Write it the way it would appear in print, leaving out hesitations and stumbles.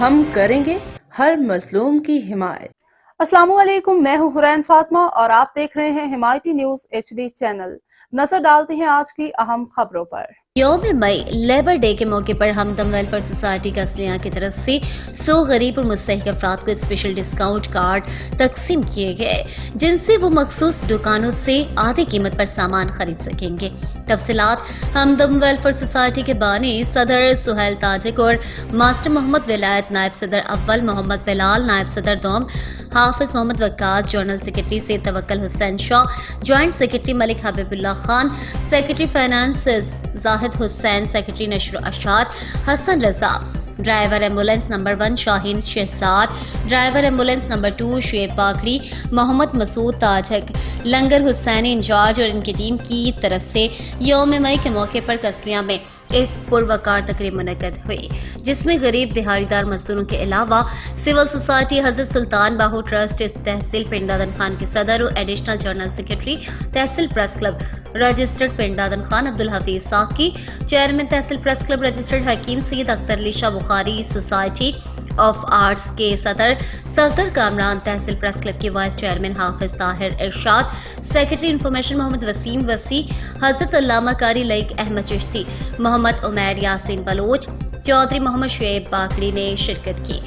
ہم کریں گے ہر مظلوم کی حمایت۔ السلام علیکم، میں ہوں حرین فاطمہ اور آپ دیکھ رہے ہیں حمایتی نیوز HD چینل۔ نظر ڈالتے ہیں آج کی اہم خبروں پر۔ یوم مئی لیبر ڈے کے موقع پر ہمدم ویلفیئر سوسائٹی کا اسلیاں کی طرف سے 100 غریب اور مستحق افراد کو اسپیشل ڈسکاؤنٹ کارڈ تقسیم کیے گئے، جن سے وہ مخصوص دکانوں سے آدھی قیمت پر سامان خرید سکیں گے۔ تفصیلات ہمدم ویلفیئر سوسائٹی کے بانی صدر سہیل تاجک اور ماسٹر محمد ولایت، نائب صدر اول محمد بلال، نائب صدر دوم حافظ محمد وقاص، general secretary Syed Tawakkal Hussain Shah, joint secretary Malik Habib Ullah Khan, secretary finance Zahid Hussain, secretary نشر و اشاعت Hassan Raza, driver ambulance number 1 Shaheen Shahzad, driver ambulance number 2 Shoaib Bakri, Muhammad Masood Tajik, Langar Hussaini incharge اور ان کی ٹیم کی طرف سے یوم مئی کے موقع پر کسلیاں میں ایک پروقار تقریب منعقد ہوئی، جس میں غریب دہاڑی دار مزدوروں کے علاوہ سول سوسائٹی حضرت سلطان باہو ٹرسٹ تحصیل پنڈ دادن خان کے صدر اور ایڈیشنل جنرل سیکرٹری تحصیل press club registered Pind Dadan Khan Abdul Hafeez ساقی، chairman تحصیل پریس کلب رجسٹرڈ حکیم سید اختر علی شاہ بخاری، سوسائٹی آف آرٹس کے صدر صفدر کامران، تحصیل پریس کلب کے وائس چیئرمین حافظ طاہر ارشاد، سیکرٹری انفارمیشن محمد وسیم وسیع، حضرت علامہ قاری لائق احمد چشتی، محمد عمیر یاسین بلوچ، چودھری محمد شعیب باکری نے شرکت کی۔